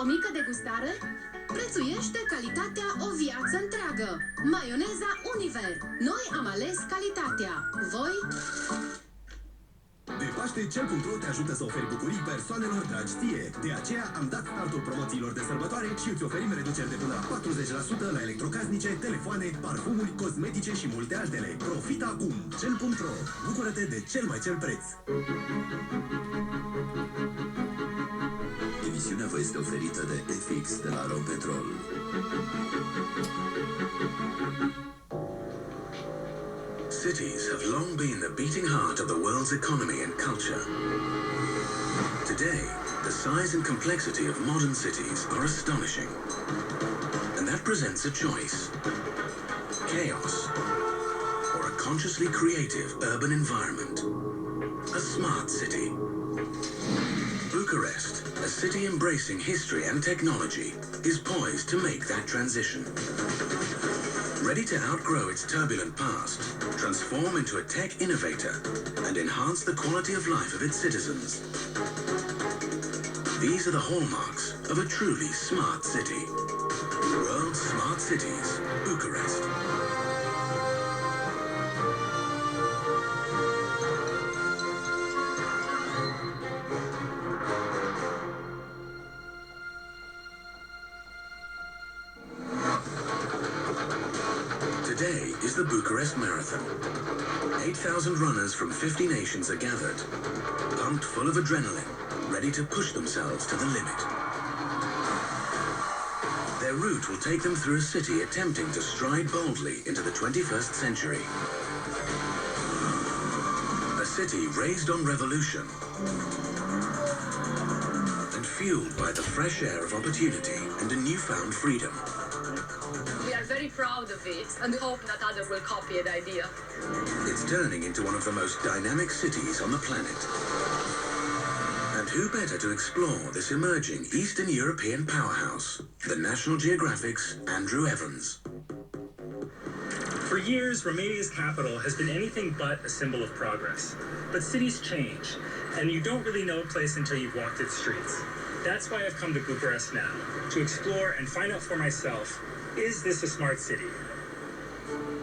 O mică degustare? Prețuiește calitatea o viață întreagă. Maioneza Univer. Noi am ales calitatea. Voi? De Paște, cel.ro te ajută să oferi bucurii persoanelor dragi ție. De aceea am dat startul promoțiilor de sărbătoare și îți oferim reduceri de până la 40% la electrocasnice, telefoane, parfumuri, cosmetice și multe altele. Profita acum! Cel.ro. Bucură-te de cel mai cel preț! Emisiunea vă este oferită de FX de la Rompetrol. Cities have long been the beating heart of the world's economy and culture. Today, the size and complexity of modern cities are astonishing. And that presents a choice: chaos or a consciously creative urban environment. A smart city. Bucharest, a city embracing history and technology, is poised to make that transition. Ready to outgrow its turbulent past, transform into a tech innovator, and enhance the quality of life of its citizens. These are the hallmarks of a truly smart city. World Smart Cities, Bucharest. Today is the Bucharest Marathon. 8,000 runners from 50 nations are gathered, pumped full of adrenaline, ready to push themselves to the limit. Their route will take them through a city attempting to stride boldly into the 21st century. A city raised on revolution and fueled by the fresh air of opportunity and a newfound freedom. We are very proud of it and hope that others will copy the idea. It's turning into one of the most dynamic cities on the planet. And who better to explore this emerging Eastern European powerhouse than National Geographic's Andrew Evans. For years, Romania's capital has been anything but a symbol of progress. But cities change, and you don't really know a place until you've walked its streets. That's why I've come to Bucharest now, to explore and find out for myself, is this a smart city?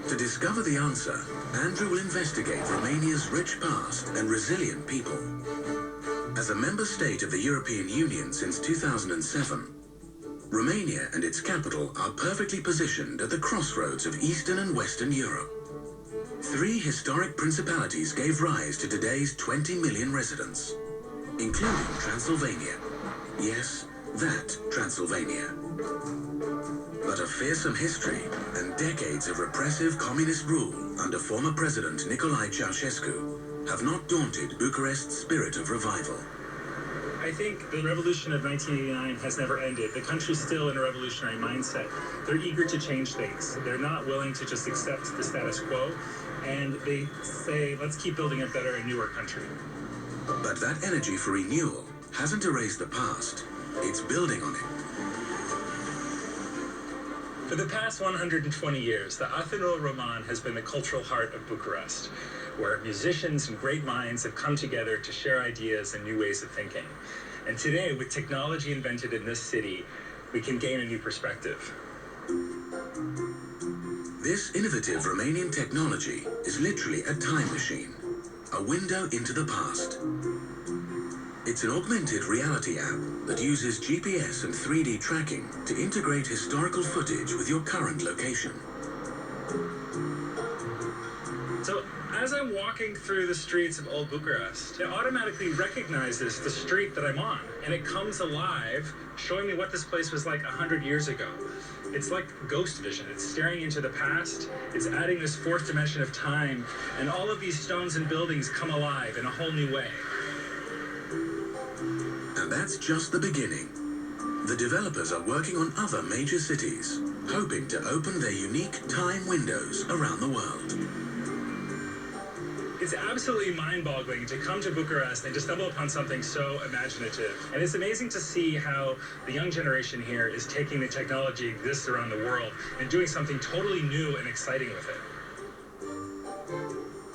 To discover the answer, Andrew will investigate Romania's rich past and resilient people. As a member state of the European Union since 2007, Romania and its capital are perfectly positioned at the crossroads of Eastern and Western Europe. 3 historic principalities gave rise to today's 20 million residents, including Transylvania. Yes, that Transylvania. But a fearsome history and decades of repressive communist rule under former President Nicolae Ceausescu have not daunted Bucharest's spirit of revival. I think the revolution of 1989 has never ended. The country's still in a revolutionary mindset. They're eager to change things. They're not willing to just accept the status quo, and they say, let's keep building a better and newer country. But that energy for renewal hasn't erased the past. It's building on it. For the past 120 years, the Atheno Roman has been the cultural heart of Bucharest, where musicians and great minds have come together to share ideas and new ways of thinking. And today, with technology invented in this city, we can gain a new perspective. This innovative Romanian technology is literally a time machine, a window into the past. It's an augmented reality app that uses GPS and 3D tracking to integrate historical footage with your current location. So, as I'm walking through the streets of Old Bucharest, it automatically recognizes the street that I'm on, and it comes alive, showing me what this place was like 100 years ago. It's like ghost vision. It's staring into the past. It's adding this 4th dimension of time, and all of these stones and buildings come alive in a whole new way. And that's just the beginning. The developers are working on other major cities, hoping to open their unique time windows around the world. It's absolutely mind-boggling to come to Bucharest and to stumble upon something so imaginative. And it's amazing to see how the young generation here is taking the technology that exists around the world and doing something totally new and exciting with it.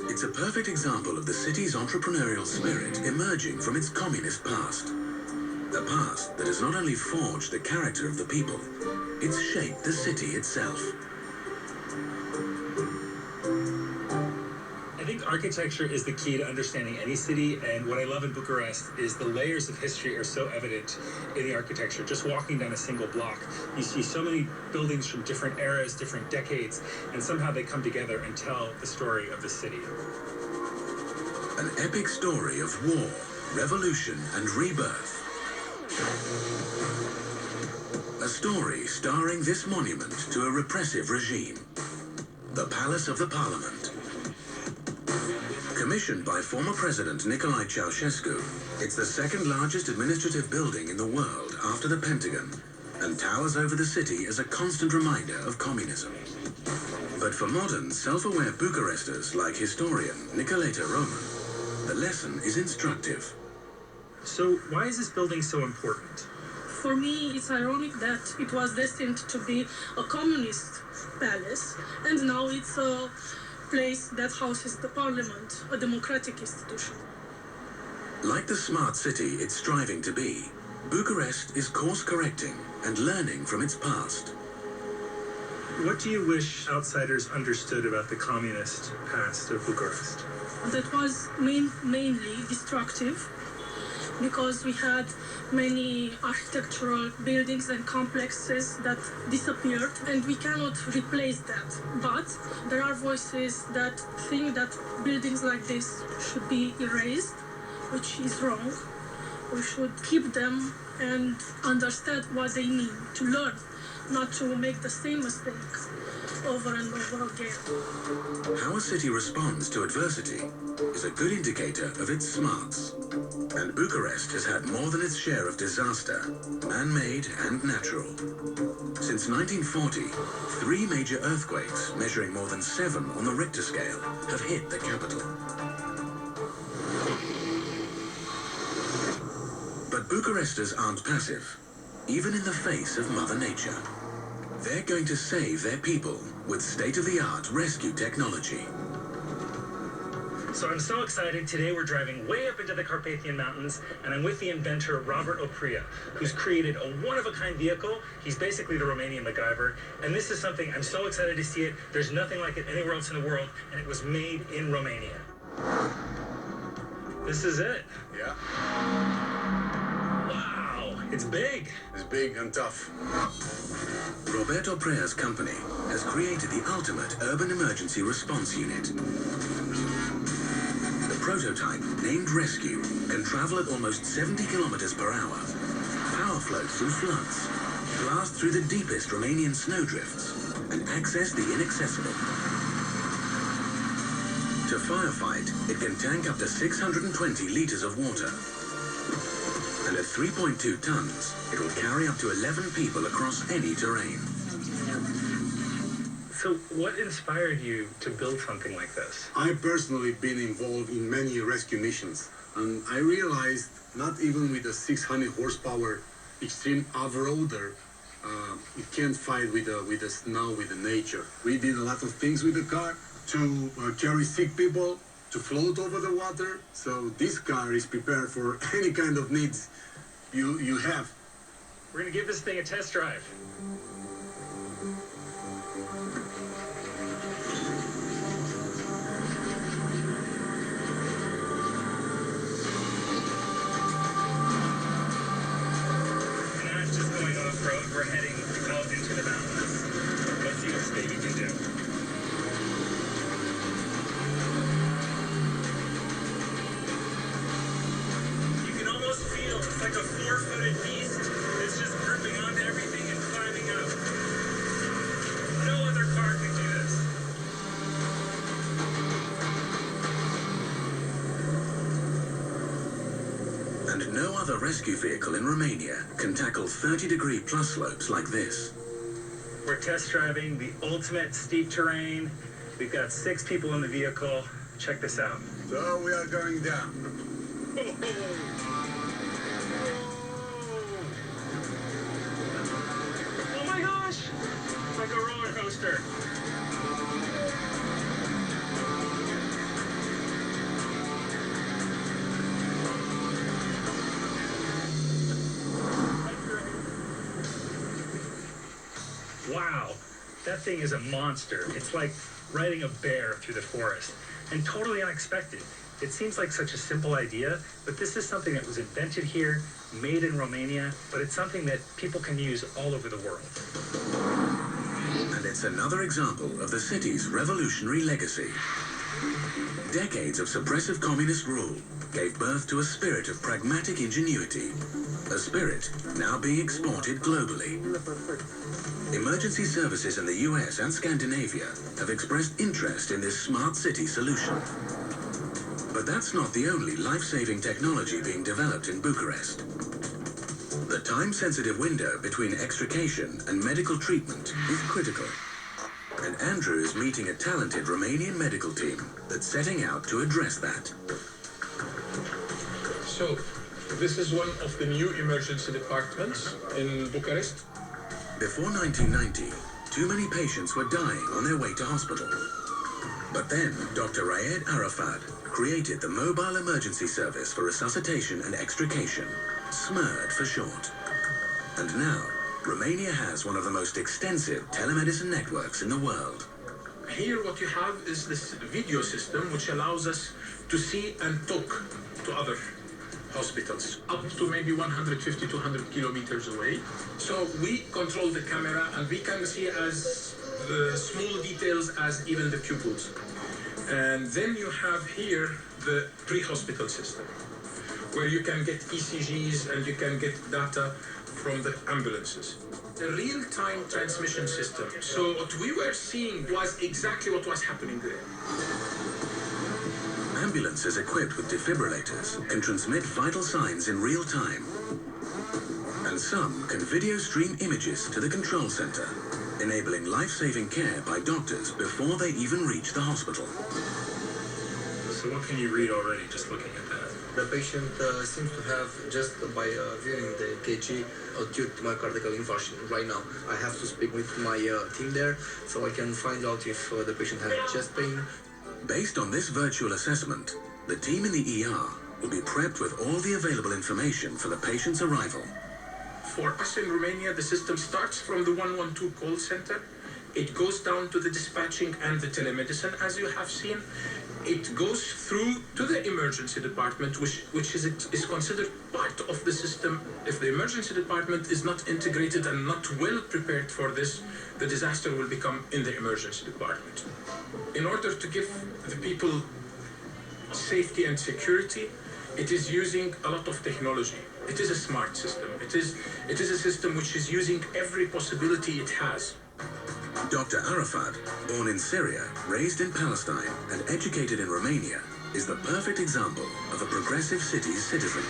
It's a perfect example of the city's entrepreneurial spirit emerging from its communist past. A A past that has not only forged the character of the people, it's shaped the city itself. I think architecture is the key to understanding any city, and what I love in Bucharest is the layers of history are so evident in the architecture. Just walking down a single block, you see so many buildings from different eras, different decades, and somehow they come together and tell the story of the city. An epic story of war, revolution, and rebirth. A story starring this monument to a repressive regime. The Palace of the Parliament. Commissioned by former President Nicolae Ceausescu, it's the second largest administrative building in the world after the Pentagon, and towers over the city as a constant reminder of communism. But for modern, self-aware Bucharesters like historian Nicoleta Roman, the lesson is instructive. So why is this building so important? For me, it's ironic that it was destined to be a communist palace, and now it's a place that houses the parliament, a democratic institution. Like the smart city it's striving to be, Bucharest is course-correcting and learning from its past. What do you wish outsiders understood about the communist past of Bucharest? That was mainly destructive, because we had many architectural buildings and complexes that disappeared, and we cannot replace that. But there are voices that think that buildings like this should be erased, which is wrong. We should keep them and understand what they mean, to learn, not to make the same mistake over and over again. How a city responds to adversity is a good indicator of its smarts. And Bucharest has had more than its share of disaster, man-made and natural. Since 1940, 3 major earthquakes, measuring more than 7 on the Richter scale, have hit the capital. But Bucharesters aren't passive, even in the face of Mother Nature. They're going to save their people with state-of-the-art rescue technology. So I'm so excited. Today we're driving way up into the Carpathian Mountains, and I'm with the inventor Robert Oprea, who's created a one-of-a-kind vehicle. He's basically the Romanian MacGyver, and this is something I'm so excited to see it. There's nothing like it anywhere else in the world, and it was made in Romania. This is it. Yeah, Wow, it's big. it's big and tough. Robert Oprea's company has created the ultimate urban emergency response unit. The prototype, named Rescue, can travel at almost 70 kilometers per hour, power flow through floods, blast through the deepest Romanian snowdrifts, and access the inaccessible. To firefight, it can tank up to 620 liters of water. And at 3.2 tons, it will carry up to 11 people across any terrain. So what inspired you to build something like this? I've personally been involved in many rescue missions, and I realized not even with a 600 horsepower extreme off-roader, it can't fight with the snow, with the nature. We did a lot of things with the car to carry sick people, to float over the water. So this car is prepared for any kind of needs you have. We're gonna give this thing a test drive. We're not just going off-road, we're heading out into the mountains. Let's see what this baby can do. You can almost feel it's like a 4-footed beast that's just gripping onto everything and climbing up. No other car can do this. And no other rescue vehicle in Romania can tackle 30-degree plus slopes like this. We're test driving the ultimate steep terrain. We've got 6 people in the vehicle. Check this out. So we are going down. Oh my gosh! It's like a roller coaster. wow, that thing is a monster. It's like riding a bear through the forest, and totally unexpected. It seems like such a simple idea, but this is something that was invented here, made in Romania, but it's something that people can use all over the world. And it's another example of the city's revolutionary legacy. Decades of suppressive communist rule gave birth to a spirit of pragmatic ingenuity, a spirit now being exported globally. Emergency services in the US and Scandinavia have expressed interest in this smart city solution. But that's not the only life-saving technology being developed in Bucharest. The time-sensitive window between extrication and medical treatment is critical. And Andrew is meeting a talented Romanian medical team that's setting out to address that. So, this is one of the new emergency departments in Bucharest. Before 1990, too many patients were dying on their way to hospital. But then, Dr. Raed Arafat created the Mobile Emergency Service for Resuscitation and Extrication, SMERD for short. And now, Romania has one of the most extensive telemedicine networks in the world. Here what you have is this video system which allows us to see and talk to other hospitals up to maybe 150 to 100 kilometers away. So we control the camera and we can see as small details as even the pupils. And then you have here the pre-hospital system where you can get ECGs and you can get data from the ambulances. The real-time transmission system. So what we were seeing was exactly what was happening there. Ambulances equipped with defibrillators can transmit vital signs in real time. And some can video stream images to the control center, enabling life-saving care by doctors before they even reach the hospital. So what can you read already just looking at that? The patient seems to have, just by viewing the EKG, acute myocardial infarction right now. I have to speak with my team there so I can find out if the patient has chest pain. Based on this virtual assessment, the team in the ER will be prepped with all the available information for the patient's arrival. For us in Romania, the system starts from the 112 call center. It goes down to the dispatching and the telemedicine, as you have seen. It goes through to the emergency department, which is considered part of the system. If the emergency department is not integrated and not well prepared for this, the disaster will become in the emergency department. In order to give the people safety and security, it is using a lot of technology. It is a smart system. It is a system which is using every possibility it has. Dr. Arafat, born in Syria, raised in Palestine, and educated in Romania, is the perfect example of a progressive city's citizen.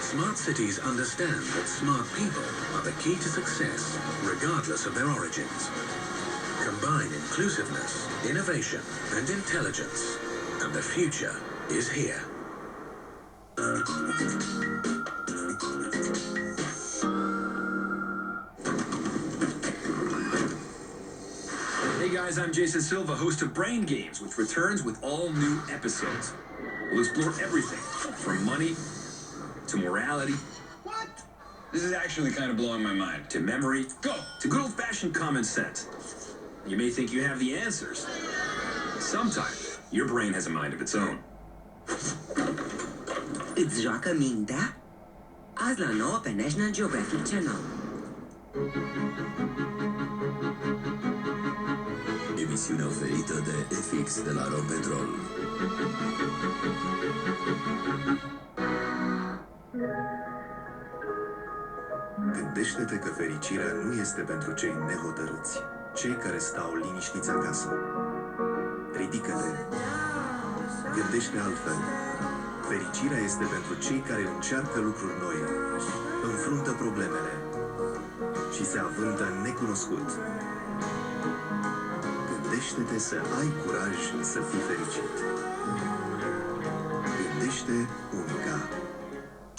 Smart cities understand that smart people are the key to success, regardless of their origins. Combine inclusiveness, innovation, and intelligence, and the future is here. Hey guys, I'm Jason Silva, host of Brain Games, which returns with all new episodes. We'll explore everything from money to morality. What? This is actually kind of blowing my mind. To memory, to good old-fashioned common sense. You may think you have the answers. Sometimes your brain has a mind of its own. Îți joacă mintea? Azi la 9 pe National Geographic Channel. Emisiune oferită de FX de la Rompetrol. Gândește-te că fericirea nu este pentru cei nehotărâți, cei care stau liniștiți acasă. Ridică-te. Gândește altfel. Fericirea este pentru cei care încearcă lucruri noi, înfruntă problemele și se avântă în necunoscut. Gândește-te să ai curaj să fii fericit. Gândește Unica.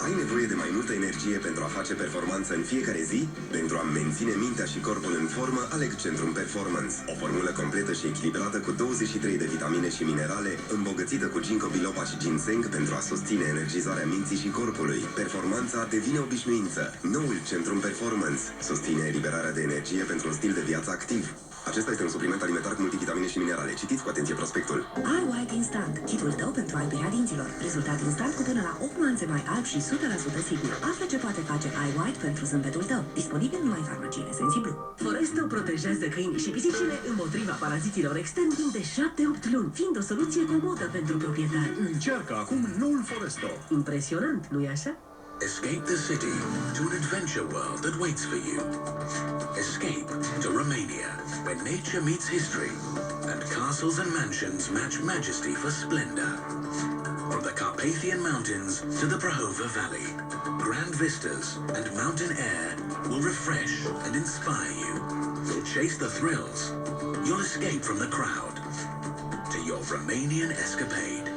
Ai nevoie de mai multă energie pentru a face performanță în fiecare zi? Pentru a menține mintea și corpul în formă, aleg Centrum Performance. O formulă completă și echilibrată cu 23 de vitamine și minerale, îmbogățită cu ginkgo biloba și ginseng pentru a susține energizarea minții și corpului. Performanța devine obișnuință. Noul Centrum Performance susține eliberarea de energie pentru un stil de viață activ. Acesta este un supliment alimentar cu multivitamine și minerale. Citiți cu atenție prospectul. Eye White Instant, kitul tău pentru albirea dinților. Rezultat instant cu până la 8 nuanțe mai alb și 100% sigur. Află ce poate face Eye White pentru zâmbetul tău. Disponibil numai în farmaciile Sensiblu. Foresto protejează câini și pisicile împotriva paraziților externi timp de 7-8 luni, fiind o soluție comodă pentru proprietari. Încearcă acum noul Foresto. Impresionant, nu-i așa? Escape the city to an adventure world that waits for you. Escape to Romania, where nature meets history and castles and mansions match majesty for splendor. From the Carpathian Mountains to the Prahova Valley, grand vistas and mountain air will refresh and inspire you. You'll chase the thrills. You'll escape from the crowd to your Romanian escapade.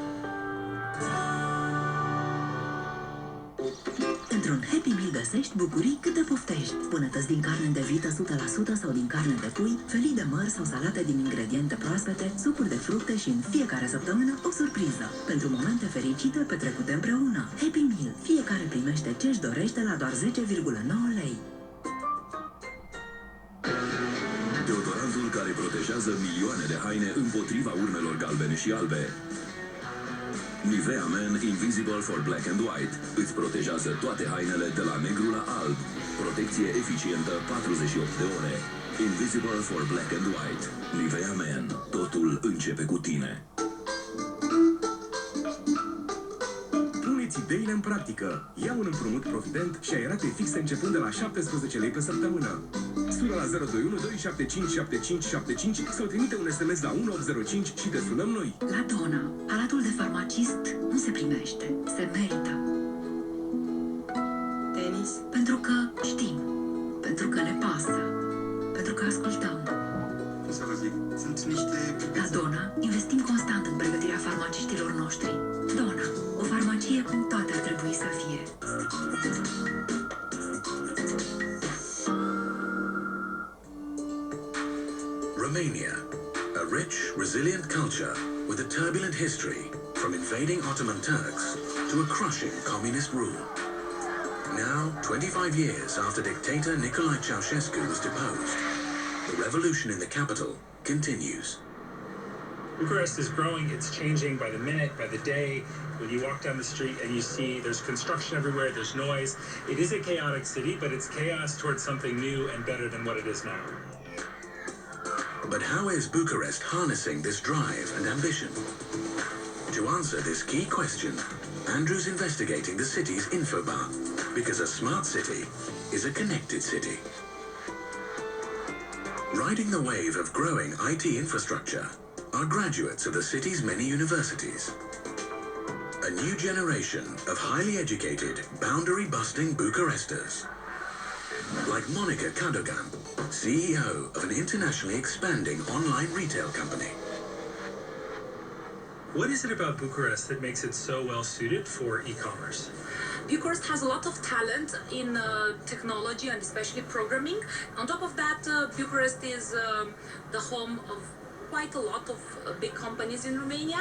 Într-un Happy Meal găsești bucurii cât de poftești. Bunătăți din carne de vită 100% sau din carne de pui, felii de măr sau salate din ingrediente proaspete, sucuri de fructe și în fiecare săptămână o surpriză. Pentru momente fericite petrecute împreună. Happy Meal. Fiecare primește ce-și dorește la doar 10,9 lei. Deodorantul care protejează milioane de haine împotriva urmelor galbene și albe. Nivea Men Invisible for Black and White îți protejează toate hainele de la negru la alb. Protecție eficientă 48 de ore. Invisible for Black and White. Nivea Men. Totul începe cu tine. Puneți ideile în practică. Ia un împrumut Provident și ai rate fixe începând de la 17 lei pe săptămână. Sună la 021 275 7575 sau trimite un SMS la 1805 și te sunăm noi. La Dona, palatul de farmacist nu se primește, se merită. Tenis? Pentru că știm, pentru că ne pasă, pentru că ascultăm. Cum să vă zic, sunt niște... La Dona investim constant în pregătirea farmaciștilor noștri. Dona, o farmacie cum toate ar trebui să fie. Romania, a rich, resilient culture with a turbulent history, from invading Ottoman Turks to a crushing communist rule. Now, 25 years after dictator Nicolae Ceausescu was deposed, the revolution in the capital continues. Bucharest is growing, it's changing by the minute, by the day. When you walk down the street and you see there's construction everywhere, there's noise. It is a chaotic city, but it's chaos towards something new and better than what it is now. But how is Bucharest harnessing this drive and ambition? To answer this key question, Andrew's investigating the city's infobar, because a smart city is a connected city. Riding the wave of growing IT infrastructure are graduates of the city's many universities. A new generation of highly educated, boundary-busting Bucharesters. Like Monica Cadogan, CEO of an internationally expanding online retail company. What is it about Bucharest that makes it so well suited for e-commerce? Bucharest has a lot of talent in technology and especially programming. On top of that, Bucharest is the home of quite a lot of big companies in Romania.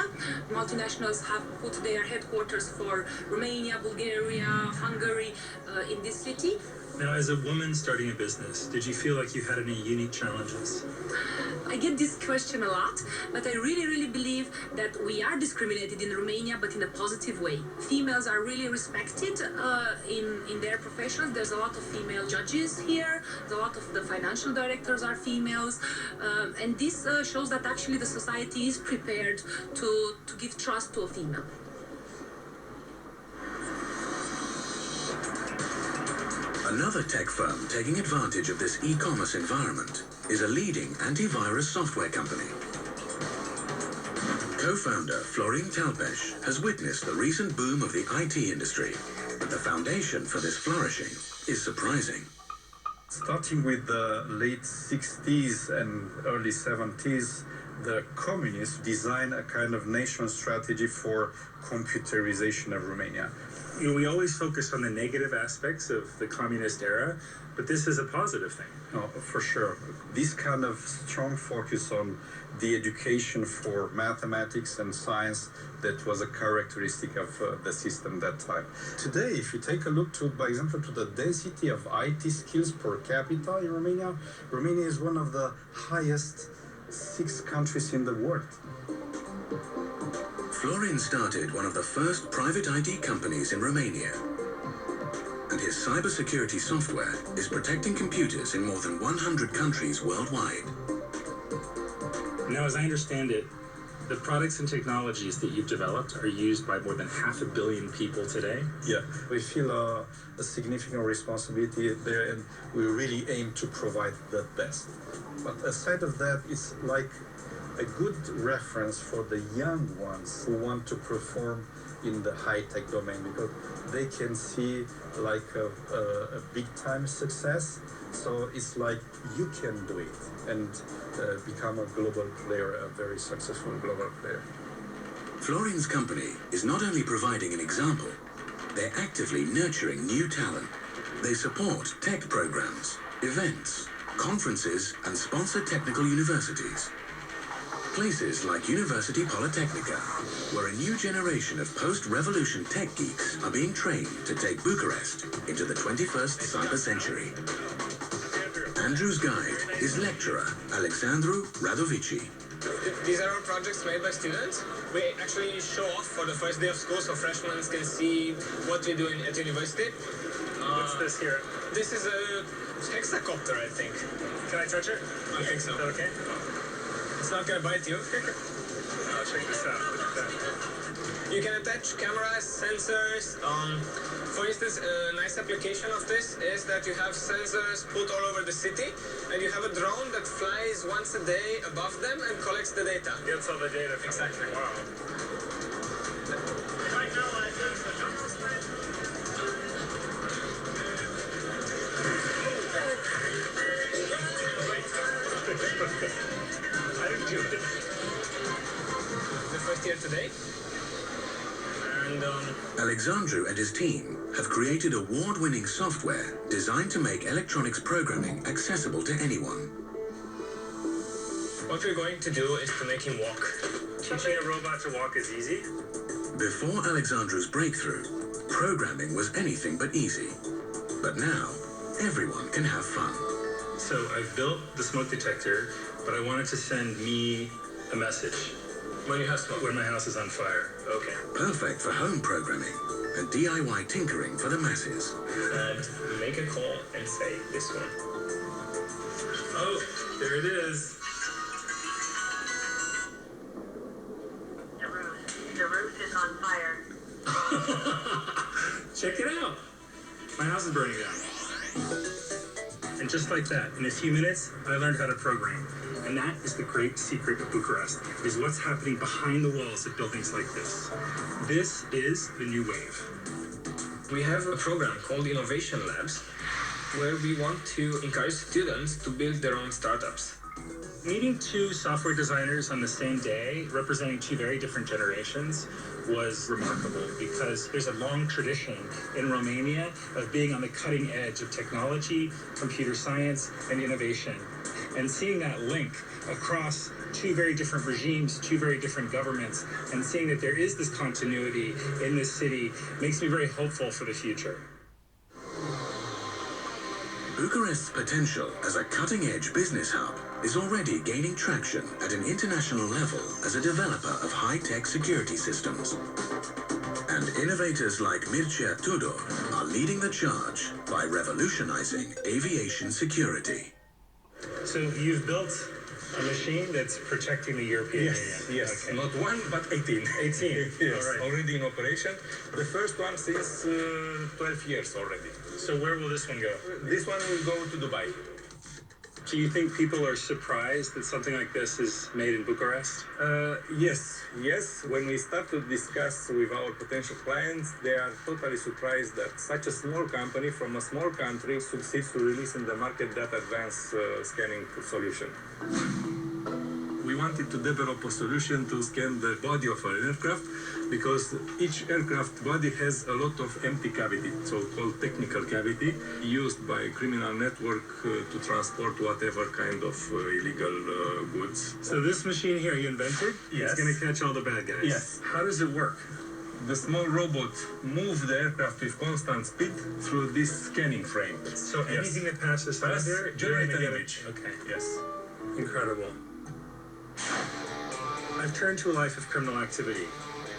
Multinationals have put their headquarters for Romania, Bulgaria, Hungary in this city. Now, as a woman starting a business, did you feel like you had any unique challenges? I get this question a lot, but I really believe that we are discriminated in Romania, but in a positive way. Females are really respected in their professions. There's a lot of female judges here. A lot of the financial directors are females. And this shows that actually the society is prepared to give trust to a female. Another tech firm taking advantage of this e-commerce environment is a leading antivirus software company. Co-founder Florin Talpeș has witnessed the recent boom of the IT industry, but the foundation for this flourishing is surprising. Starting with the late 60s and early 70s, the communists designed a kind of nation strategy for computerization of Romania. You know, we always focus on the negative aspects of the communist era, but this is a positive thing. No, for sure. This kind of strong focus on the education for mathematics and science, that was a characteristic of the system that time. Today, if you take a look to, by example, to the density of IT skills per capita in Romania, Romania is one of the highest 6 countries in the world. Florin started one of the first private IT companies in Romania. And his cybersecurity software is protecting computers in more than 100 countries worldwide. Now, as I understand it, the products and technologies that you've developed are used by more than 500 million people today? Yeah, we feel a significant responsibility there, and we really aim to provide the best. But aside of that, it's like a good reference for the young ones who want to perform in the high-tech domain, because they can see like a big-time success. So it's like you can do it and become a global player, a very successful global player. Florin's company is not only providing an example, they're actively nurturing new talent. They support tech programs, events, conferences, and sponsor technical universities. Places like University Polytechnica, where a new generation of post-revolution tech geeks are being trained to take Bucharest into the 21st cyber century. Andrew's guide is lecturer Alexandru Radovici. These are all projects made by students. We actually show off for the first day of school so freshmen can see what we do at university. What's this here? This is a hexacopter, I think. Can I touch it? I think so. Is that okay? It's not gonna bite you. Oh, check this out. Look at that. You can attach cameras, sensors. For instance, a nice application of this is that you have sensors put all over the city, and you have a drone that flies once a day above them and collects the data. Gets all the data. Exactly. Wow. I didn't do it. The first year today. And Alexandru and his team have created award-winning software designed to make electronics programming accessible to anyone. What we're going to do is to make him walk. Teaching a robot to walk is easy? Before Alexandru's breakthrough, programming was anything but easy. But now, everyone can have fun. So I've built the smoke detector, but I wanted to send me a message. When you have smoke? When my house is on fire. Okay. Perfect for home programming and DIY tinkering for the masses. And make a call and say this one. Oh, there it is. The roof is on fire. Check it out. My house is burning down. And just like that, in a few minutes, I learned how to program. And that is the great secret of Bucharest, is what's happening behind the walls of buildings like this. This is the new wave. We have a program called Innovation Labs, where we want to encourage students to build their own startups. Meeting 2 software designers on the same day, representing 2 very different generations, was remarkable because there's a long tradition in Romania of being on the cutting edge of technology, computer science, and innovation. And seeing that link across 2 very different regimes, 2 very different governments, and seeing that there is this continuity in this city makes me very hopeful for the future. Bucharest's potential as a cutting-edge business hub is already gaining traction at an international level as a developer of high-tech security systems. And innovators like Mircea Tudor are leading the charge by revolutionizing aviation security. So you've built a machine that's protecting the European Union? Yes. Okay. Not 1, but 18. 18. Yes, All right. already in operation. The first one since 12 years already. So where will this one go? This one will go to Dubai. Do you think people are surprised that something like this is made in Bucharest? Yes. When we start to discuss with our potential clients, they are totally surprised that such a small company from a small country succeeds to release in the market that advanced scanning solution. We wanted to develop a solution to scan the body of an aircraft because each aircraft body has a lot of empty cavity, so-called technical cavity, used by a criminal network to transport whatever kind of illegal goods. So this machine here you invented? Yes. It's going to catch all the bad guys? Yes. How does it work? The small robot moves the aircraft with constant speed through this scanning frame. So anything that passes through there, generate an you're image. Okay. Yes. Incredible. I've turned to a life of criminal activity.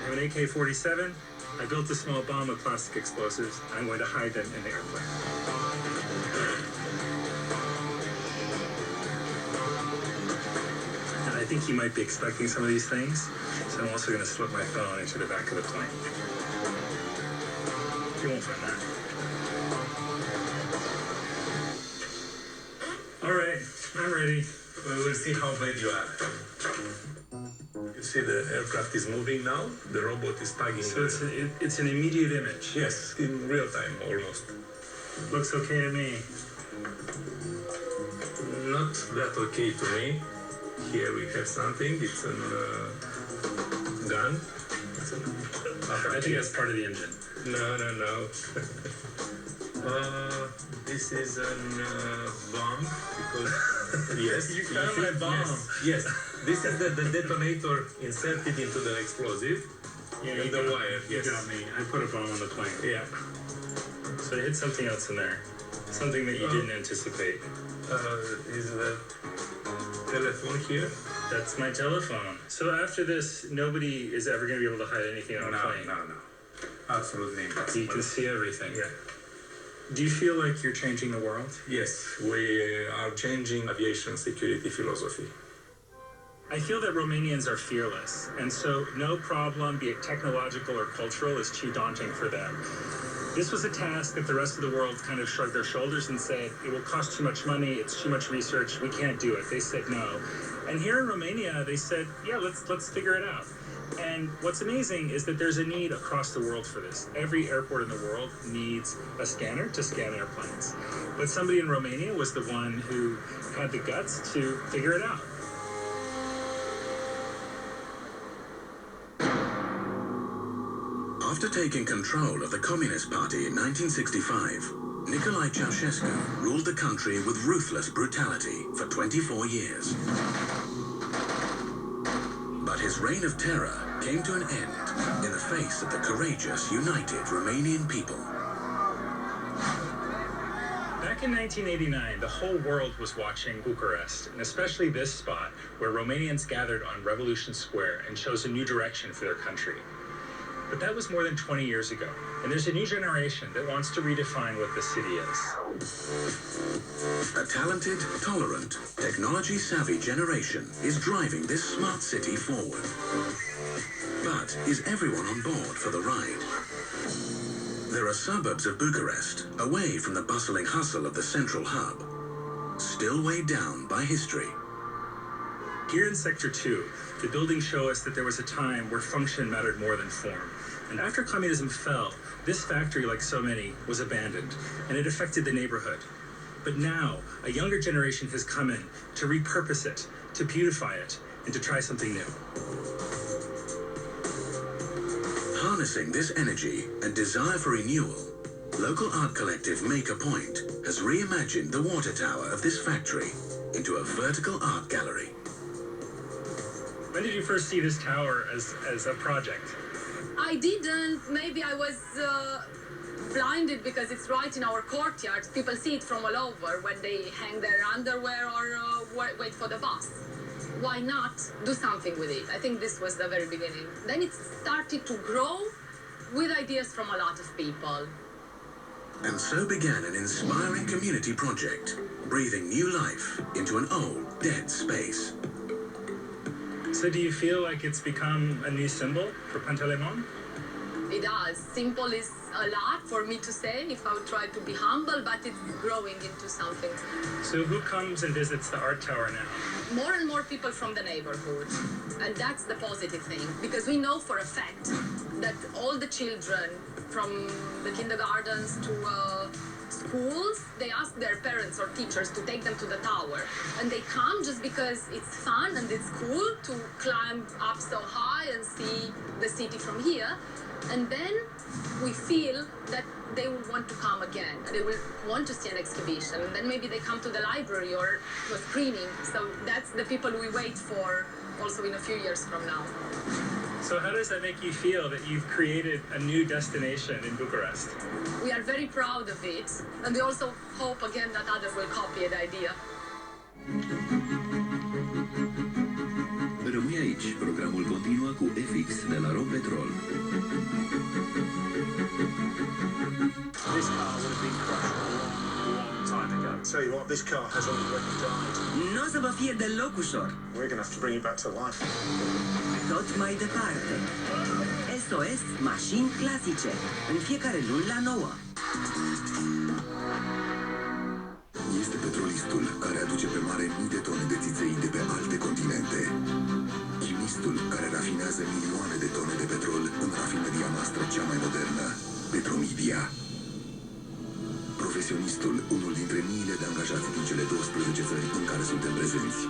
I have an AK-47. I built a small bomb with plastic explosives. I'm going to hide them in the airplane. And I think he might be expecting some of these things, so I'm also going to slip my phone into the back of the plane. You won't find that. All right, I'm ready. We will see how bad you are. You see the aircraft is moving now. The robot is tagging. So it's an immediate image. Yes, in real time almost. Looks okay to me. Not that okay to me. Here we have something. It's a gun. I think that's part of the engine. No. This is a bomb because yes, You found my bomb. Yes. This is the detonator inserted into the explosive. Yeah, and the wire. You Yes. got me. I put a bomb on the plane. Yeah. So I hit something else in there. Something that you didn't anticipate. Is the telephone here? That's my telephone. So after this, nobody is ever going to be able to hide anything on a plane. No. Absolutely impossible. You can see everything. Yeah. Do you feel like you're changing the world? Yes, we are changing aviation security philosophy. I feel that Romanians are fearless, and so no problem, be it technological or cultural, is too daunting for them. This was a task that the rest of the world kind of shrugged their shoulders and said, it will cost too much money, it's too much research, we can't do it. They said no. And here in Romania, they said, yeah, let's figure it out. And what's amazing is that there's a need across the world for this. Every airport in the world needs a scanner to scan airplanes. But somebody in Romania was the one who had the guts to figure it out. After taking control of the Communist Party in 1965, Nicolae Ceausescu ruled the country with ruthless brutality for 24 years. But his reign of terror came to an end in the face of the courageous, united Romanian people. Back in 1989, the whole world was watching Bucharest, and especially this spot where Romanians gathered on Revolution Square and chose a new direction for their country. But that was more than 20 years ago, and there's a new generation that wants to redefine what the city is. A talented, tolerant, technology-savvy generation is driving this smart city forward. But is everyone on board for the ride? There are suburbs of Bucharest, away from the bustling hustle of the central hub, still weighed down by history. Here in Sector 2, the buildings show us that there was a time where function mattered more than form. And after communism fell, this factory, like so many, was abandoned, and it affected the neighborhood. But now, a younger generation has come in to repurpose it, to beautify it, and to try something new. Harnessing this energy and desire for renewal, local art collective Make a Point has reimagined the water tower of this factory into a vertical art gallery. When did you first see this tower as a project? I didn't. Maybe I was blinded because it's right in our courtyard. People see it from all over when they hang their underwear or wait for the bus. Why not do something with it? I think this was the very beginning. Then it started to grow with ideas from a lot of people. And so began an inspiring community project, breathing new life into an old, dead space. So do you feel like it's become a new symbol for Pantelimon? It does. Simple is a lot for me to say if I would try to be humble, but it's growing into something. So who comes and visits the art tower now? More and more people from the neighborhood. And that's the positive thing, because we know for a fact that all the children from the kindergartens to schools, they ask their parents or teachers to take them to the tower. And they come just because it's fun and it's cool to climb up so high and see the city from here. And then we feel that they will want to come again. They will want to see an exhibition. And then maybe they come to the library or to a screening. So that's the people we wait for also in a few years from now. So how does that make you feel that you've created a new destination in Bucharest? We are very proud of it. And we also hope again that others will copy the idea. Rămâi aici, programul continuă cu FX de la Rompetrol. This car would have been crushed a long time ago. Tell you what, this car has already died. Nu o să vă fie deloc ușor. We're going to have to bring it back to life. Tot mai departe. SOS Mașini Clasice. În fiecare luni la 9. Este petrolistul care aduce pe mare mii de tone de țiței de pe alte continente. Chimistul care rafinează milioane de tone de petrol în rafinăria noastră cea mai modernă, Petromedia. Profesionistul, unul dintre miile de angajați din cele 12 țări în care suntem prezenți.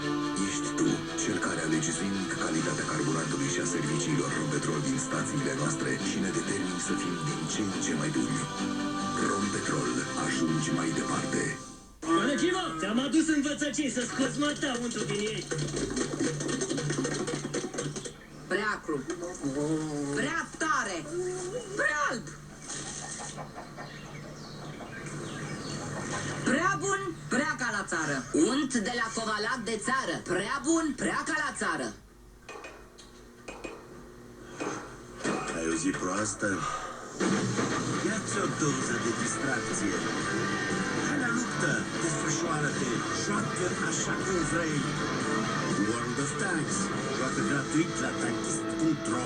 Ești tu, cel care alegi zilnic calitatea carburantului și a serviciilor Rompetrol din stațiile noastre și ne determini să fim din ce în ce mai buni. Rompetrol, ajungi mai departe. Bună, Gimo! Ți-am adus învățăcii să scoți mătăuntul din ei. Prea cru. Prea tare. Prea alb. Prea bun, prea ca la țară. Unt de la Covalac de țară. Prea bun, prea ca la țară. Ai o zi proastă? Ia-ți o doză de distracție. Hai la luptă, desfășoară-te, joacă așa cum vrei. World of Tanks, joacă gratuit la tankist.ro.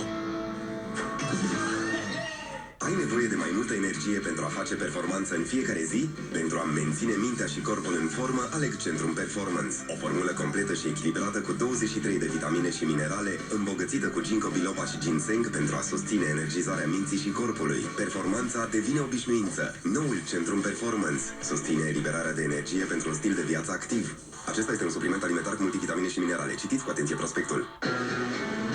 Ai nevoie de mai multă energie pentru a face performanță în fiecare zi? Pentru a menține mintea și corpul în formă, aleg Centrum Performance. O formulă completă și echilibrată cu 23 de vitamine și minerale, îmbogățită cu ginkgo biloba și ginseng pentru a susține energizarea minții și corpului. Performanța devine obișnuință. Noul Centrum Performance susține eliberarea de energie pentru un stil de viață activ. Acesta este un supliment alimentar cu multivitamine și minerale. Citiți cu atenție prospectul.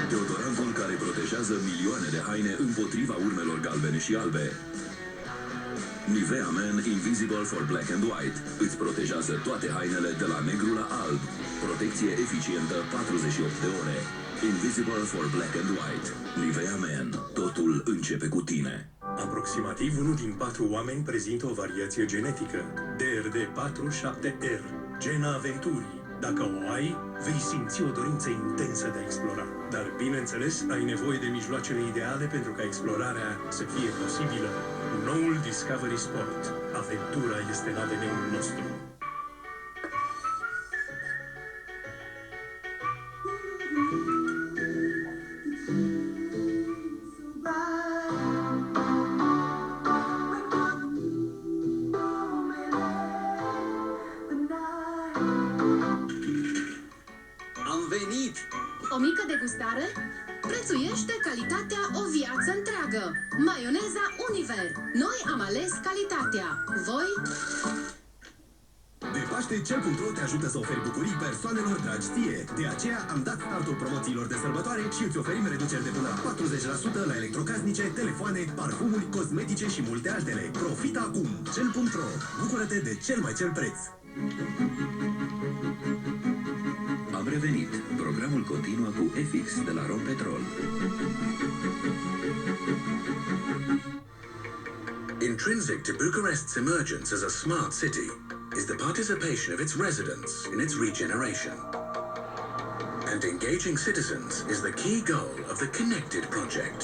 Deodorantul care protejează milioane de haine împotriva urmelor galbene și albe. Nivea Men Invisible for Black and White îți protejează toate hainele de la negru la alb. Protecție eficientă 48 de ore. Invisible for Black and White. Nivea Men. Totul începe cu tine. Aproximativ 1 din 4 oameni prezintă o variație genetică, DRD47R, gena aventurii. Dacă o ai, vei simți o dorință intensă de a explora. Dar, bineînțeles, ai nevoie de mijloacele ideale pentru ca explorarea să fie posibilă. Noul Discovery Sport. Aventura este în ADN-ul nostru. O mică degustare? Prețuiește calitatea o viață întreagă. Maioneza Univer. Noi am ales calitatea. Voi? De Paște, cel.ro te ajută să oferi bucurii persoanelor dragi ție. De aceea am dat startul promoțiilor de sărbătoare și îți oferim reduceri de până la 40% la electrocasnice, telefoane, parfumuri, cosmetice și multe altele. Profita acum! Cel.ro. Bucură-te de cel mai cel preț! Am revenit. Programul continuă cu FX de la Rompetrol. Intrinsic to Bucharest's emergence as a smart city is the participation of its residents in its regeneration. And engaging citizens is the key goal of the Connected project.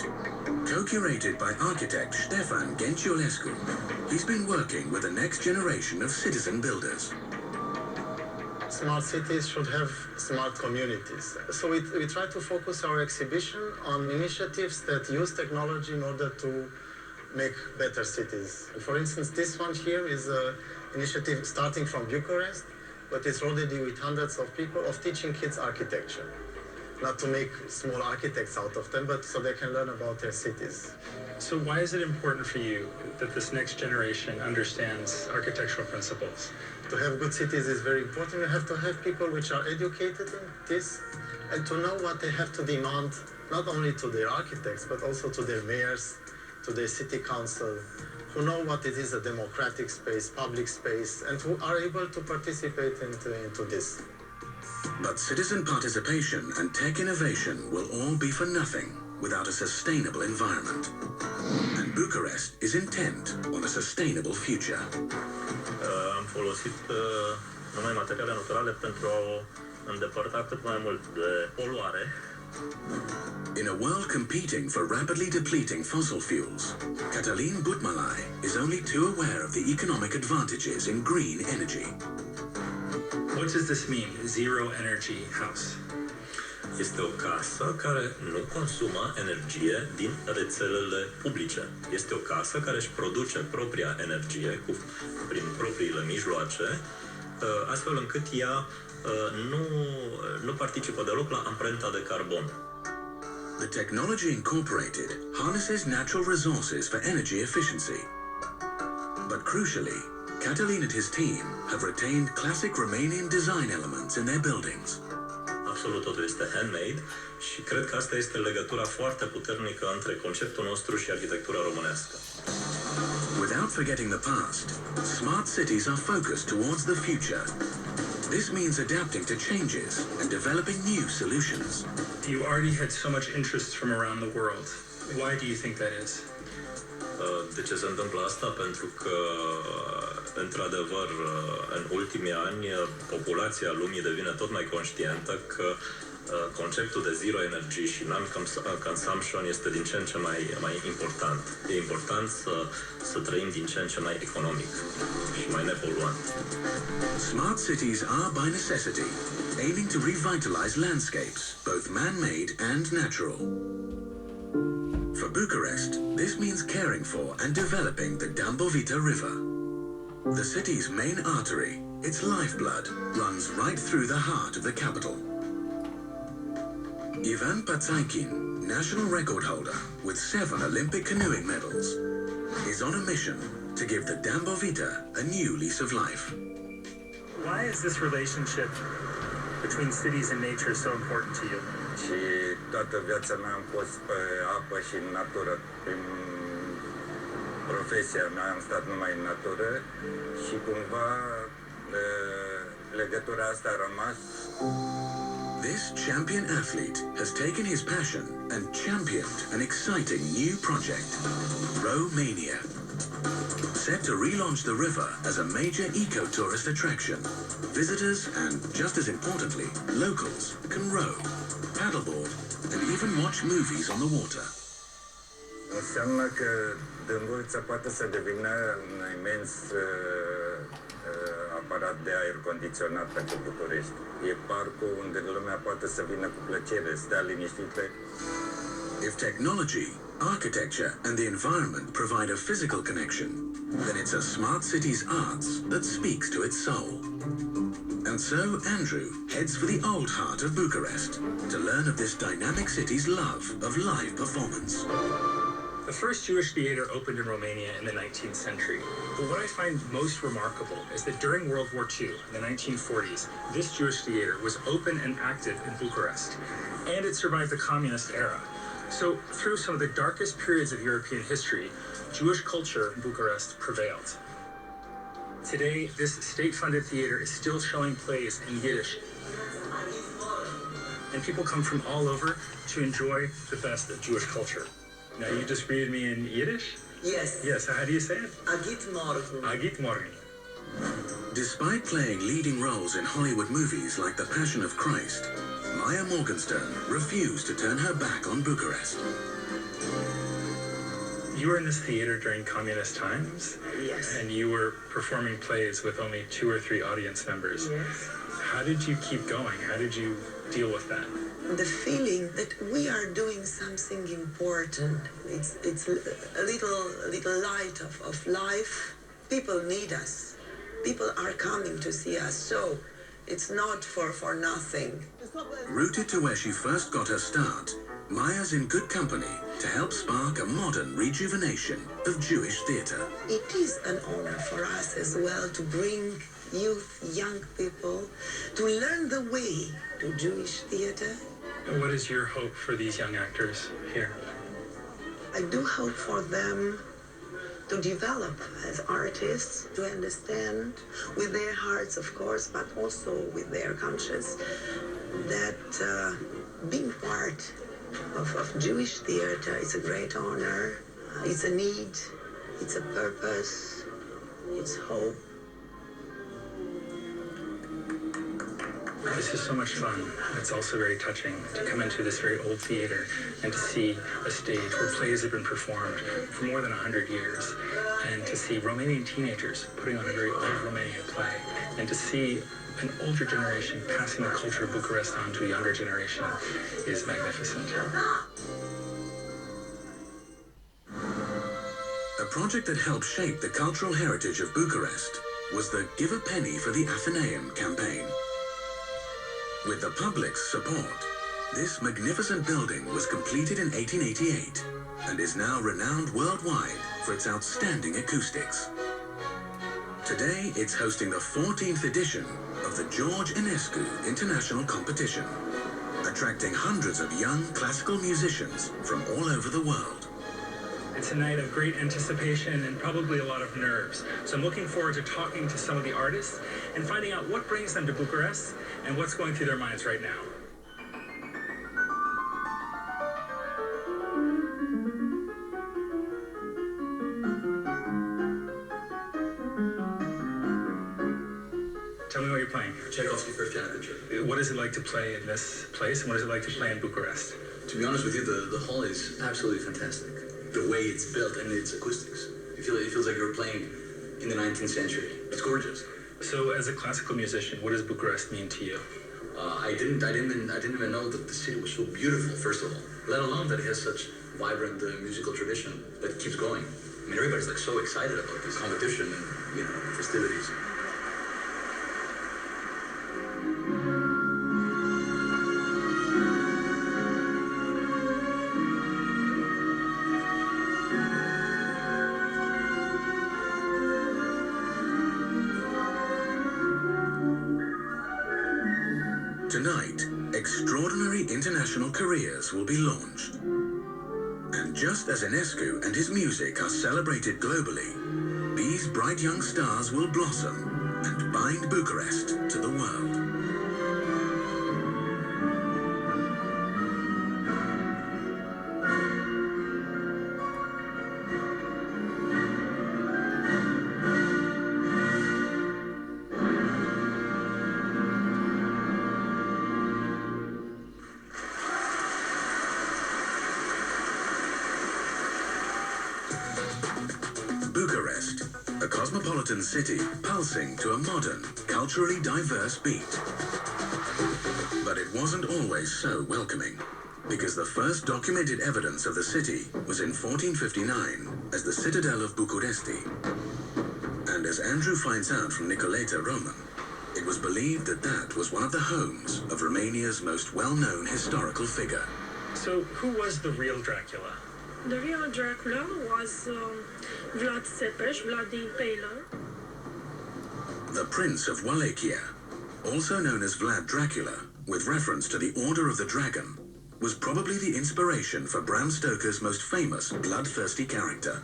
Co-curated by architect Ștefan Ghenciolescu, he's been working with the next generation of citizen builders. Smart cities should have smart communities. So we try to focus our exhibition on initiatives that use technology in order to make better cities. For instance, this one here is an initiative starting from Bucharest, but it's already with hundreds of people, of teaching kids architecture. Not to make small architects out of them, but so they can learn about their cities. So why is it important for you that this next generation understands architectural principles? To have good cities is very important. You have to have people which are educated in this and to know what they have to demand, not only to their architects, but also to their mayors, to their city council, who know what it is a democratic space, public space, and who are able to participate into this. But citizen participation and tech innovation will all be for nothing without a sustainable environment. And Bucharest is intent on a sustainable future. Am folosit numai materiale naturale pentru a o îndepărta cât mai mult de poluare. In a world competing for rapidly depleting fossil fuels, Cătălin Butmalai is only too aware of the economic advantages in green energy. What does this mean, zero energy house? Este o casă care nu consumă energie din rețelele publice. Este o casă care își produce propria energie prin propriile mijloace, astfel încât ea nu participă deloc la amprenta de carbon. The technology incorporated harnesses natural resources for energy efficiency. But crucially, Cătălin and his team have retained classic Romanian design elements in their buildings. Absolut totul este handmade și cred că asta este legătura foarte puternică între conceptul nostru și arhitectura românească. Without forgetting the past, smart cities are focused towards the future. This means adapting to changes and developing new solutions. You already had so much interest from around the world. Why do you think that is? De ce se întâmplă asta? Pentru că, într-adevăr, în ultimii ani, populația lumii devine tot mai conștientă că conceptul de zero energy și non-consumption este din ce în ce mai important. E important să trăim din ce în ce mai economic și mai nepoluant. Smart cities are by necessity, aiming to revitalize landscapes, both man-made and natural. For Bucharest, this means caring for and developing the Dambovita River. The city's main artery, its lifeblood, runs right through the heart of the capital. Ivan Patsaikin, national record holder with 7 Olympic canoeing medals, is on a mission to give the Dambovita a new lease of life. Why is this relationship between cities and nature so important to you? Și toată viața mea am fost pe apă și în natură. Prin profesia mea am stat numai în natură și cumva legătura asta a rămas. This champion athlete has taken his passion and championed an exciting new project, Romania. Set to relaunch the river as a major eco-tourist attraction, visitors and, just as importantly, locals can row, paddleboard and even watch movies on the water. Înseamnă că Dâmbovița poate să devină un imens aparat de aer condiționat pentru București. E parcul unde lumea poate să vină cu plăcere, să stea liniștită. If technology, architecture and the environment provide a physical connection, then it's a smart city's arts that speaks to its soul. And so Andrew heads for the old heart of Bucharest to learn of this dynamic city's love of live performance. The first Jewish theater opened in Romania in the 19th century. But what I find most remarkable is that during World War II, in the 1940s, this Jewish theater was open and active in Bucharest, and it survived the communist era. So through some of the darkest periods of European history, Jewish culture in Bucharest prevailed. Today, this state-funded theater is still showing plays in Yiddish. And people come from all over to enjoy the best of Jewish culture. Now, you just greeted me in Yiddish? Yes. Yes, how do you say it? Agit morgen. Agit morgen. Despite playing leading roles in Hollywood movies like The Passion of Christ, Maya Morgenstern refused to turn her back on Bucharest. You were in this theater during communist times? Yes. And you were performing plays with only 2 or 3 audience members. Yes. How did you keep going? How did you deal with that? The feeling that we are doing something important. It's a little light of life. People need us. People are coming to see us. So it's not for nothing. Rooted to where she first got her start, Maya's in good company to help spark a modern rejuvenation of Jewish theatre. It is an honor for us as well to bring youth, young people, to learn the way to Jewish theatre. And what is your hope for these young actors here? I do hope for them to develop as artists, to understand with their hearts, of course, but also with their conscience, that being part of Jewish theatre is a great honor. It's a need, it's a purpose, it's hope. This is so much fun. It's also very touching to come into this very old theater and to see a stage where plays have been performed for more than 100 years, and to see Romanian teenagers putting on a very old Romanian play, and to see an older generation passing the culture of Bucharest on to a younger generation is magnificent. A project that helped shape the cultural heritage of Bucharest was the Give a Penny for the Athenaeum campaign. With the public's support, this magnificent building was completed in 1888 and is now renowned worldwide for its outstanding acoustics. Today, it's hosting the 14th edition of the George Enescu International Competition, attracting hundreds of young classical musicians from all over the world. It's a night of great anticipation and probably a lot of nerves. So I'm looking forward to talking to some of the artists and finding out what brings them to Bucharest and what's going through their minds right now. Tell me what you're playing. Tchaikovsky's First Piano Concerto. What is it like to play in this place, and what is it like to play in Bucharest? To be honest with you, the hall is absolutely fantastic. The way it's built and its acoustics. It feels like you're playing in the 19th century. It's gorgeous. So, as a classical musician, what does Bucharest mean to you? I didn't even know that the city was so beautiful, first of all. Let alone that it has such vibrant musical tradition that keeps going. I mean, everybody's like so excited about this competition and, festivities. Tonight, extraordinary international careers will be launched. And just as Enescu and his music are celebrated globally, these bright young stars will blossom and bind Bucharest to the world. Bucharest, a cosmopolitan city pulsing to a modern, culturally diverse beat. But it wasn't always so welcoming, because the first documented evidence of the city was in 1459 as the citadel of Bucuresti. And as Andrew finds out from Nicoleta Roman, it was believed that that was one of the homes of Romania's most well-known historical figure. So, who was the real Dracula? The real Dracula was Vlad Țepeș, Vlad the Impaler. The Prince of Wallachia, also known as Vlad Dracula, with reference to the Order of the Dragon, was probably the inspiration for Bram Stoker's most famous bloodthirsty character.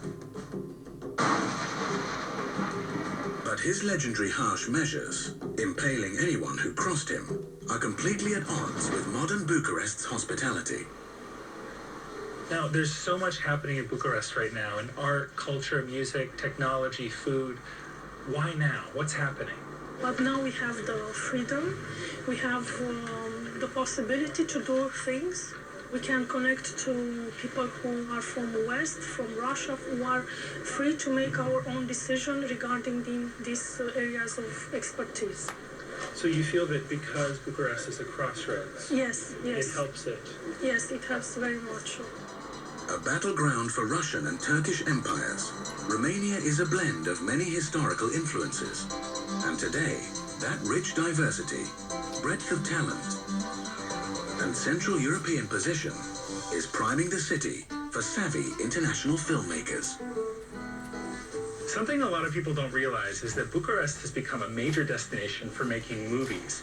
But his legendary harsh measures, impaling anyone who crossed him, are completely at odds with modern Bucharest's hospitality. Now, there's so much happening in Bucharest right now, in art, culture, music, technology, food. Why now? What's happening? But now we have the freedom, we have the possibility to do things. We can connect to people who are from West, from Russia, who are free to make our own decision regarding these areas of expertise. So you feel that because Bucharest is a crossroads, yes, it helps it? Yes, it helps very much. A battleground for Russian and Turkish empires, Romania is a blend of many historical influences. And today, that rich diversity, breadth of talent, and Central European position is priming the city for savvy international filmmakers. Something a lot of people don't realize is that Bucharest has become a major destination for making movies.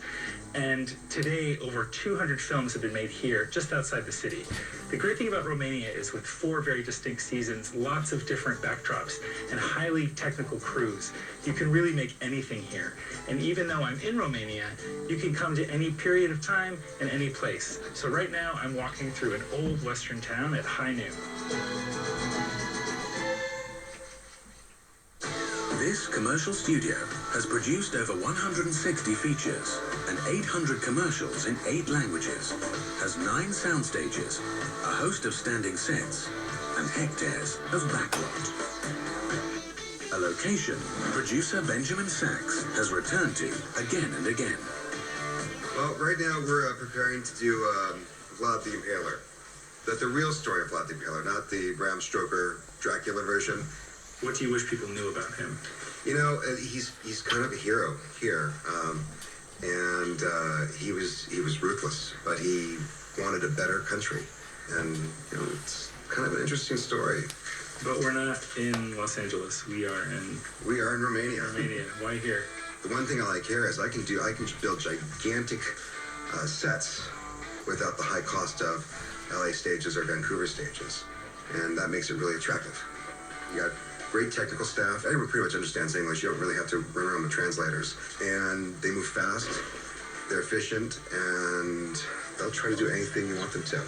And today, over 200 films have been made here, just outside the city. The great thing about Romania is with 4 very distinct seasons, lots of different backdrops, and highly technical crews, you can really make anything here. And even though I'm in Romania, you can come to any period of time and any place. So right now, I'm walking through an old western town at high noon. This commercial studio has produced over 160 features and 800 commercials in 8 languages, has 9 sound stages, a host of standing sets, and hectares of backlot. A location producer Benjamin Sachs has returned to again and again. Well, right now we're preparing to do Vlad the Impaler. The real story of Vlad the Impaler, not the Bram Stoker Dracula version. What do you wish people knew about him? You know, he's kind of a hero here, and he was ruthless, but he wanted a better country, and you know, it's kind of an interesting story. But we're not in Los Angeles. We are in Romania. Romania. Why here? The one thing I like here is I can build gigantic sets without the high cost of LA stages or Vancouver stages, and that makes it really attractive. You got great technical staff. Everyone pretty much understands English. You don't really have to run around with translators. And they move fast, they're efficient, and they'll try to do anything you want them to.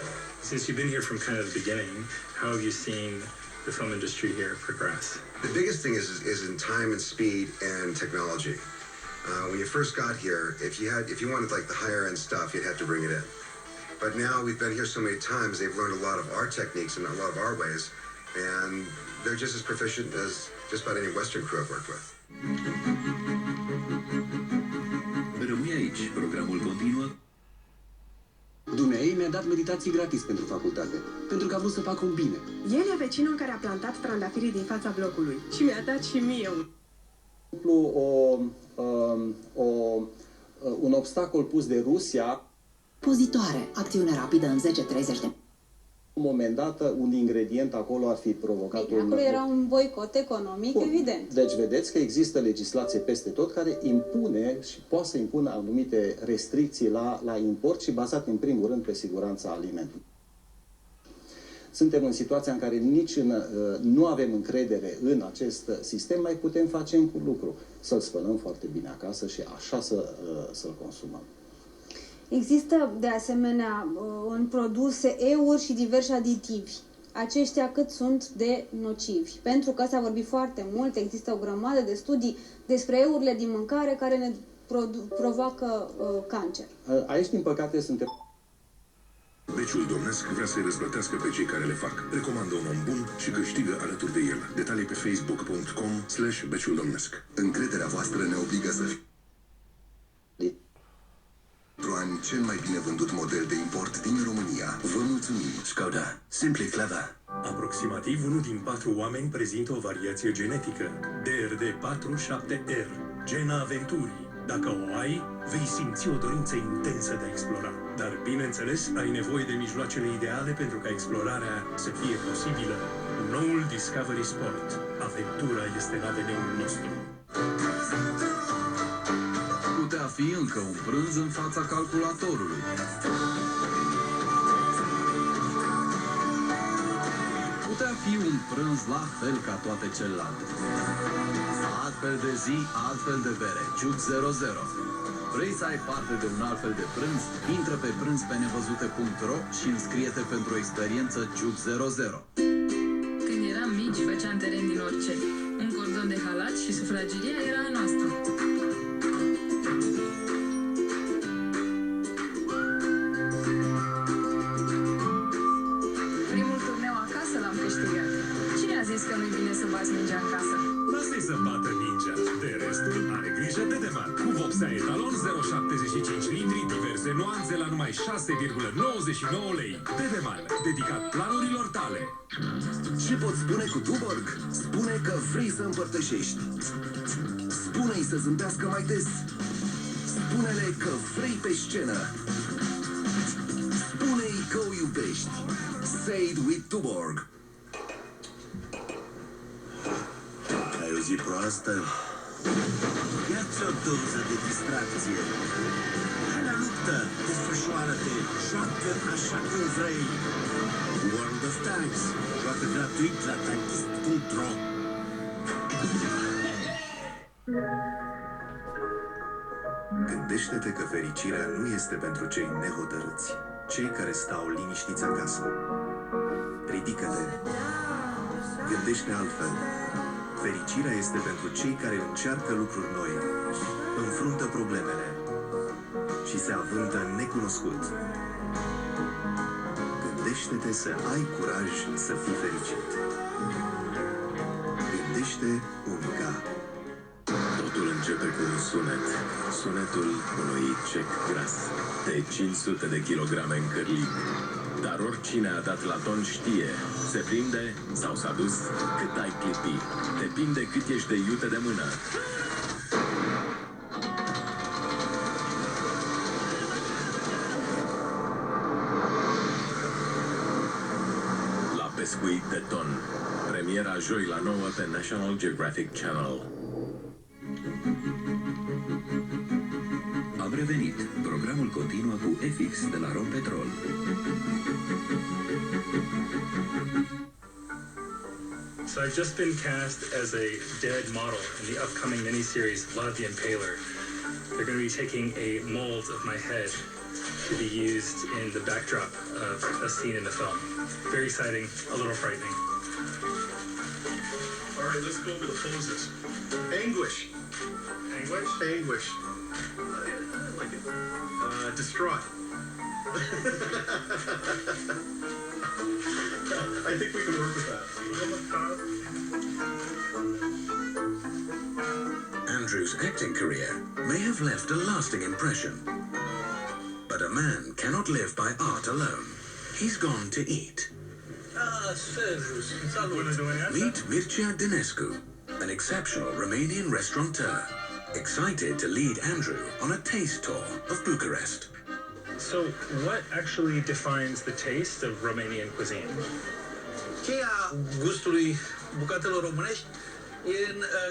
Since you've been here from kind of the beginning, how have you seen the film industry here progress? The biggest thing is in time and speed and technology. When you first got here, if you wanted like the higher end stuff, you'd have to bring it in. But now we've been here so many times, they've learned a lot of our techniques and a lot of our ways, and they're just as proficient as just about any Western crew I've worked with. Rămâi aici, programul continuă. Dumnezeu mi-a dat meditații gratis pentru facultate, pentru că a vrut să fac un bine. El e vecinul care a plantat trandafirii din fața blocului și mi-a dat și mie un obstacol pus de Rusia. Pozitoare, acțiune rapidă în 10-30 de... La un moment dat, un ingredient acolo ar fi provocat acolo era un boicot economic, evident. Deci vedeți că există legislație peste tot care impune și poate să impună anumite restricții la import și bazate în primul rând pe siguranța alimentului. Suntem în situația în care nu avem încredere în acest sistem, mai putem face un lucru, să-l spălăm foarte bine acasă și așa să-l consumăm. Există, de asemenea, în produse euri și diversi aditivi. Aceștia cât sunt de nocivi. Pentru că s-a vorbit foarte mult, există o grămadă de studii despre eurile din mâncare care ne provoacă cancer. Aici, din păcate, suntem... Beciul domnesc vrea să-i răsplătească pe cei care le fac. Recomandă un om bun și câștigă alături de el. Detalii pe facebook.com/beciul domnesc. Încrederea voastră ne obligă să fim cel mai bine vândut model de import din România. Vă mulțumim! Skoda. Simply clever. Aproximativ 1 din 4 oameni prezintă o variație genetică. DRD47R, gena aventurii. Dacă o ai, vei simți o dorință intensă de a explora. Dar, bineînțeles, ai nevoie de mijloacele ideale pentru ca explorarea să fie posibilă. Noul Discovery Sport. Aventura este în ADN-ul nostru. Putea fi încă un prânz în fața calculatorului. Putea fi un prânz la fel ca toate celelalte. Altfel de zi, altfel de bere. Ciuc 00. Vrei să ai parte de un altfel de prânz? Intră pe prânzpenevăzute.ro și înscrie-te pentru o experiență Ciuc 00. Când eram mici, făceam teren din orice. Un cordon de halat și sufrageria era a noastră. Primul turneu acasă l-am câștigat. Cine a zis că nu-i bine să bați mingea în casă? Lasă-i să bată mingea. De restul are grijă Dedeman. Cu vopsea etalon 0,75 litri, diverse nuanțe la numai 6,99 lei. Dedeman, dedicat planurilor tale. Ce poți spune cu Tuborg? Spune că vrei să împărtășești. Spune-i să zâmbească mai des. Spune-le că vrei pe scenă. Spune-i că o iubești. Fade with Tuborg. Ai o zi proastă? Ia-ți o doză de distracție. Hai la luptă, desfășoară-te, joacă așa cum vrei. World of Tanks. Joacă gratuit la tankist.ro. Gândește-te că fericirea nu este pentru cei nehotărâți, cei care stau liniștiți acasă. Ridică-te. Gândește altfel. Fericirea este pentru cei care încearcă lucruri noi, înfruntă problemele și se avântă în necunoscut. Gândește-te să ai curaj să fii fericit. Gândește Unica. Totul începe cu un sunet. Sunetul unui cec gras de 500 de kilograme încărlit. Dar oricine a dat la ton știe, se prinde sau s-a dus cât ai clipi. Depinde cât ești de iute de mână. La pescuit de ton. Premiera joi la 9 pe National Geographic Channel. Am revenit. Programul continuă cu FX de la Rompetrol. So I've just been cast as a dead model in the upcoming miniseries Vlad the Impaler. They're going to be taking a mold of my head to be used in the backdrop of a scene in the film. Very exciting, a little frightening. All right, let's go over the poses. Anguish. Anguish? Anguish. I like it. Distraught. I think we can work with that. Andrew's acting career may have left a lasting impression. But a man cannot live by art alone. He's gone to eat. Meet Mircea Dinescu, an exceptional Romanian restaurateur, excited to lead Andrew on a taste tour of Bucharest. So what actually defines the taste of Romanian cuisine? Cheia gustului bucatelor românești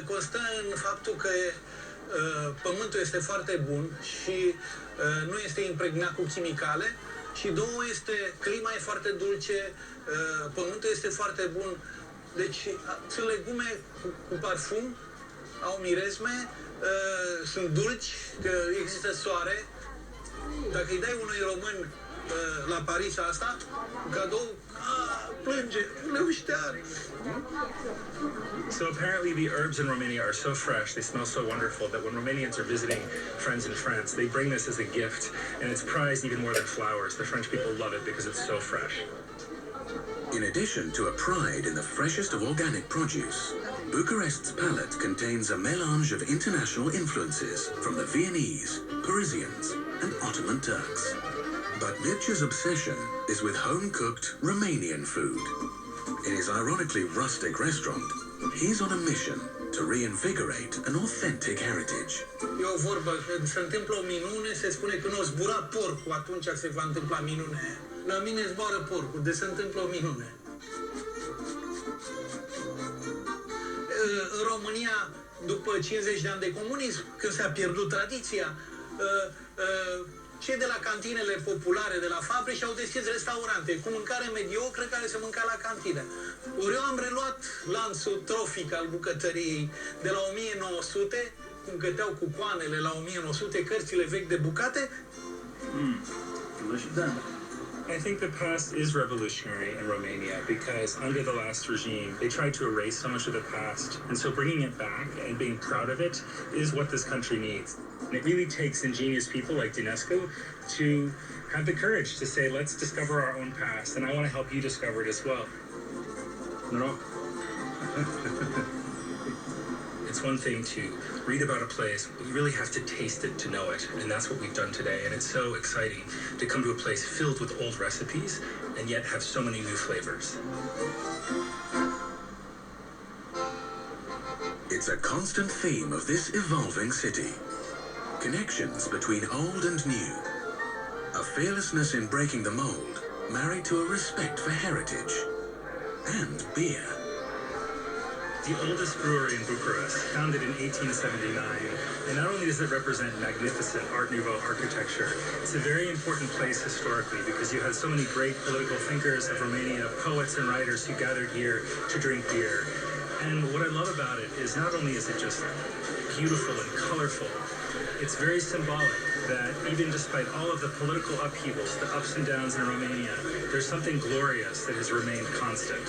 constă în faptul că pământul este foarte bun și nu este impregnat cu chimicale și două este, clima e foarte dulce, pământul este foarte bun, deci sunt legume cu parfum, au mirezme, sunt dulci, că există soare. Dacă îi dai unui român la Paris asta, cadou, plânge, nu știare. So apparently the herbs in Romania are so fresh, they smell so wonderful that when Romanians are visiting friends in France, they bring this as a gift, and it's prized even more than flowers. The French people love it because it's so fresh. In addition to a pride in the freshest of organic produce, Bucharest's palate contains a melange of international influences from the Viennese, Parisians, and Ottoman Turks. But Mircea's obsession is with home-cooked Romanian food. In his ironically rustic restaurant, he's on a mission to reinvigorate an authentic heritage. E o vorbă, când se întâmplă o minune, se spune că nu o zbura porcul, atunci se va întâmpla minunea aia. La mine zboară porcul, de se întâmplă o minune. În România, după 50 de ani de comunism, când s-a pierdut tradiția, cei de la cantinele populare de la fabrici au deschis restaurante cu mâncare mediocră care se mânca la cantină. Ori eu am reluat lanțul trofic al bucătăriei de la 1900, cum găteau cu coanele la 1900 cărțile vechi de bucate. I think the past is revolutionary in Romania because under the last regime, they tried to erase so much of the past. And so bringing it back and being proud of it is what this country needs. And it really takes ingenious people like Dinescu to have the courage to say, let's discover our own past. And I want to help you discover it as well. No. It's one thing to read about a place, but you really have to taste it to know it. And that's what we've done today. And it's so exciting to come to a place filled with old recipes and yet have so many new flavors. It's a constant theme of this evolving city. Connections between old and new. A fearlessness in breaking the mold married to a respect for heritage and beer. The oldest brewery in Bucharest, founded in 1879, and not only does it represent magnificent Art Nouveau architecture, it's a very important place historically because you had so many great political thinkers of Romania, poets and writers who gathered here to drink beer. And what I love about it is not only is it just beautiful and colorful, it's very symbolic that even despite all of the political upheavals, the ups and downs in Romania, there's something glorious that has remained constant.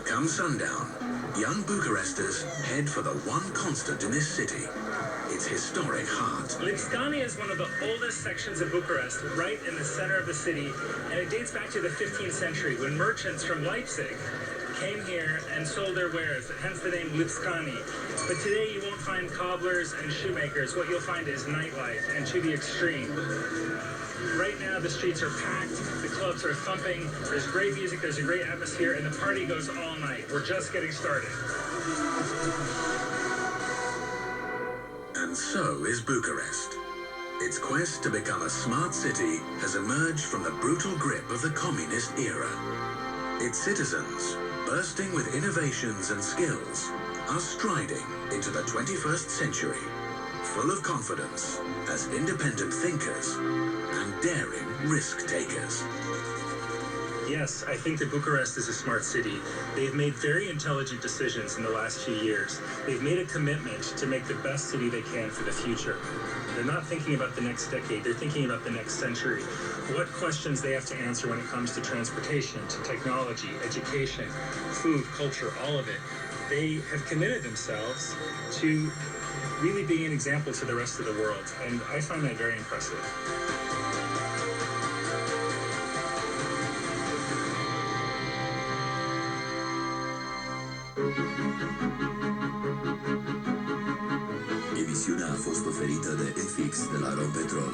Come sundown, young Bucharesters head for the one constant in this city, its historic heart. Lipscani is one of the oldest sections of Bucharest, right in the center of the city, and it dates back to the 15th century when merchants from Leipzig came here and sold their wares, hence the name Lipscani. But today you won't find cobblers and shoemakers. What you'll find is nightlife, and to the extreme. Right now the streets are packed, the clubs are thumping, there's great music, there's a great atmosphere, and the party goes all night. We're just getting started. And so is Bucharest. Its quest to become a smart city has emerged from the brutal grip of the communist era. Its citizens, bursting with innovations and skills, are striding into the 21st century, full of confidence as independent thinkers and daring risk-takers. Yes, I think that Bucharest is a smart city. They've made very intelligent decisions in the last few years. They've made a commitment to make the best city they can for the future. They're not thinking about the next decade, they're thinking about the next century. What questions they have to answer when it comes to transportation, to technology, education, food, culture, all of it. They have committed themselves to really being an example to the rest of the world, and I find that very impressive. Emisiunea a fost oferită de FX de la Rompetrol.